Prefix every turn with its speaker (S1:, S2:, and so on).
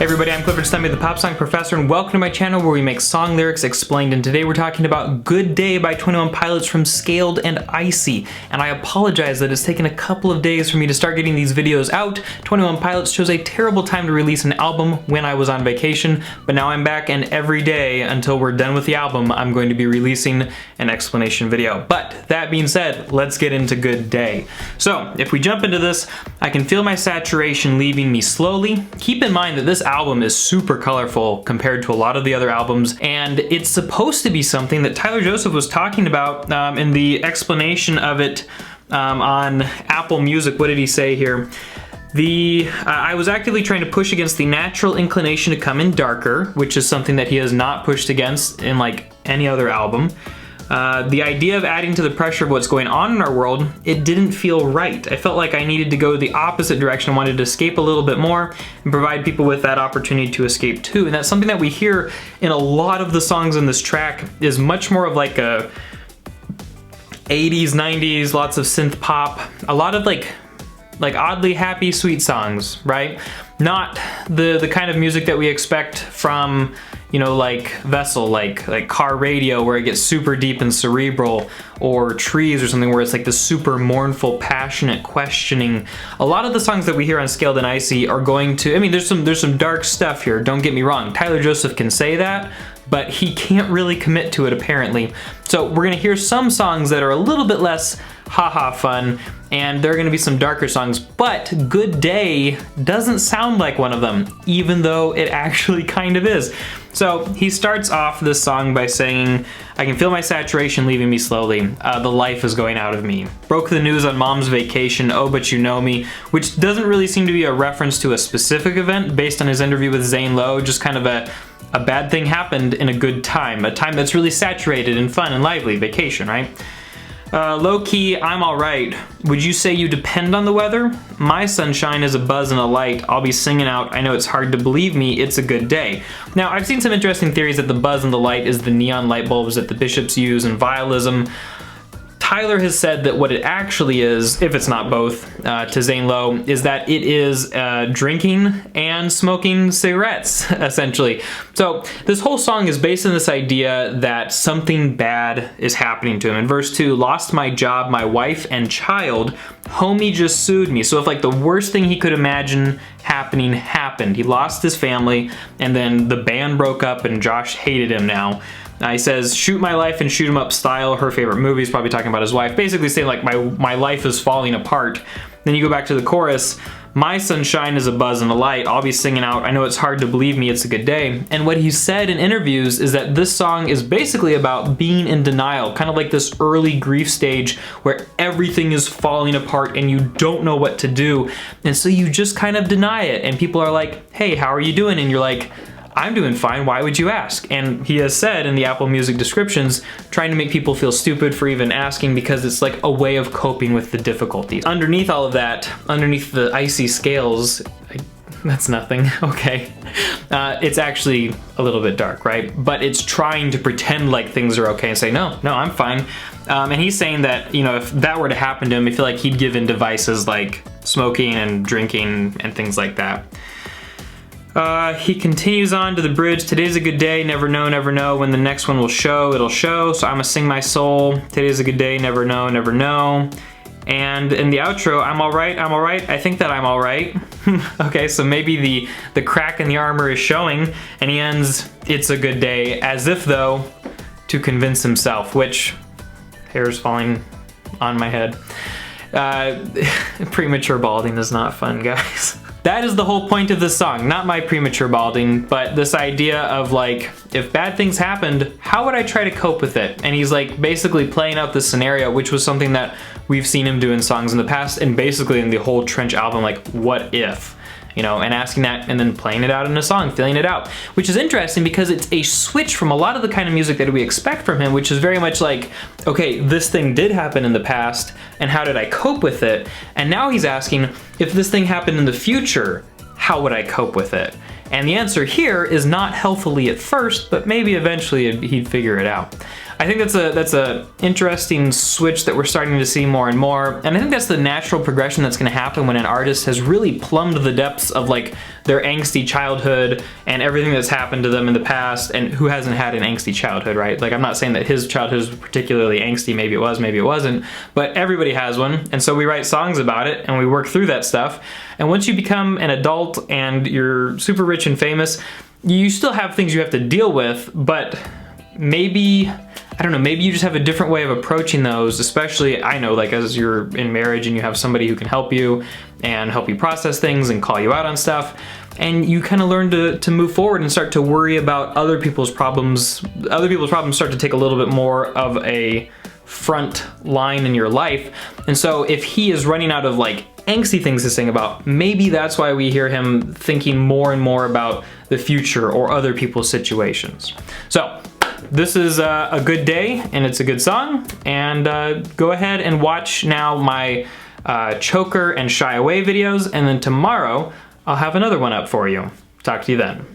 S1: Hey everybody, I'm Clifford Stumby, the Pop Song Professor, and welcome to my channel where we make song lyrics explained. And today we're talking about Good Day by 21 Pilots from Scaled and Icy. And I apologize that it's taken a couple of days for me to start getting these videos out. 21 Pilots chose a terrible time to release an album when I was on vacation, but now I'm back, and every day until we're done with the album, I'm going to be releasing an explanation video. But that being said, let's get into Good Day. So if we jump into this, I can feel my saturation leaving me slowly. Keep in mind that this album is super colorful compared to a lot of the other albums, and it's supposed to be something that Tyler Joseph was talking about in the explanation of it on Apple Music. What did he say here? I was actively trying to push against the natural inclination to come in darker, which is something that he has not pushed against in like any other album. The idea of adding to the pressure of what's going on in our world, it didn't feel right. I felt like I needed to go the opposite direction. I wanted to escape a little bit more and provide people with that opportunity to escape too. And that's something that we hear in a lot of the songs in this track, is much more of like a 80s, 90s, lots of synth pop, a lot of like oddly happy, sweet songs, right? Not the kind of music that we expect from, you know, like Vessel, like Car Radio, where it gets super deep and cerebral, or Trees or something where it's like this super mournful, passionate questioning. A lot of the songs that we hear on Scaled and Icy are going to, I mean, there's some dark stuff here, don't get me wrong. Tyler Joseph can say that, but he can't really commit to it apparently. So we're gonna hear some songs that are a little bit less haha fun, and there are gonna be some darker songs, but Good Day doesn't sound like one of them, even though it actually kind of is. So he starts off this song by saying, I can feel my saturation leaving me slowly. The life is going out of me. Broke the news on mom's vacation, oh but you know me, which doesn't really seem to be a reference to a specific event based on his interview with Zane Lowe, just kind of a bad thing happened in a good time, a time that's really saturated and fun and lively, vacation, right? Low-key, I'm alright. Would you say you depend on the weather? My sunshine is a buzz and a light. I'll be singing out, I know it's hard to believe me, it's a good day. Now, I've seen some interesting theories that the buzz and the light is the neon light bulbs that the bishops use in violism. Tyler has said that what it actually is, if it's not both, to Zane Lowe, is that it is drinking and smoking cigarettes, essentially. So this whole song is based on this idea that something bad is happening to him. In verse 2, lost my job, my wife and child, homie just sued me. So if like the worst thing he could imagine happening happened, he lost his family, and then the band broke up and Josh hated him now. He says, shoot my life and shoot him up style, her favorite movie. He's probably talking about his wife, basically saying like my life is falling apart. Then you go back to the chorus, my sunshine is a buzz and a light, I'll be singing out, I know it's hard to believe me, it's a good day. And what he said in interviews is that this song is basically about being in denial, kind of like this early grief stage where everything is falling apart and you don't know what to do. And so you just kind of deny it, and people are like, hey, how are you doing? And you're like, I'm doing fine, why would you ask? And he has said in the Apple Music descriptions, trying to make people feel stupid for even asking because it's like a way of coping with the difficulties. Underneath all of that, underneath the icy scales, that's nothing, okay. It's actually a little bit dark, right? But it's trying to pretend like things are okay and say, no, I'm fine. And he's saying that, you know, if that were to happen to him, I feel like he'd give in to vices like smoking and drinking and things like that. He continues on to the bridge. Today's a good day, never know when the next one will show, it'll show. So I'ma sing my soul. Today's a good day, never know. And in the outro, I'm alright, I think that I'm alright. Okay, so maybe the crack in the armor is showing, and he ends, it's a good day, as if though, to convince himself, which, hair's falling on my head. Premature balding is not fun, guys. That is the whole point of this song, not my premature balding, but this idea of like, if bad things happened, how would I try to cope with it? And he's like basically playing out this scenario, which was something that we've seen him do in songs in the past, and basically in the whole Trench album, like, what if? You know, and asking that and then playing it out in a song, feeling it out, which is interesting because it's a switch from a lot of the kind of music that we expect from him, which is very much like, okay, this thing did happen in the past, and how did I cope with it? And now he's asking, if this thing happened in the future, how would I cope with it? And the answer here is not healthily at first, but maybe eventually he'd figure it out. I think that's a interesting switch that we're starting to see more and more, and I think that's the natural progression that's going to happen when an artist has really plumbed the depths of like their angsty childhood and everything that's happened to them in the past. And who hasn't had an angsty childhood, right? Like, I'm not saying that his childhood was particularly angsty, maybe it was, maybe it wasn't, but everybody has one, and so we write songs about it and we work through that stuff. And once you become an adult and you're super rich and famous, you still have things you have to deal with, but maybe, I don't know, maybe you just have a different way of approaching those, especially, I know, like as you're in marriage and you have somebody who can help you and help you process things and call you out on stuff, and you kind of learn to move forward and start to worry about other people's problems. Other people's problems start to take a little bit more of a front line in your life. And so if he is running out of like angsty things to sing about, maybe that's why we hear him thinking more and more about the future or other people's situations. So this is a good day and it's a good song, and go ahead and watch now my choker and shy away videos, and then tomorrow I'll have another one up for you. Talk to you then.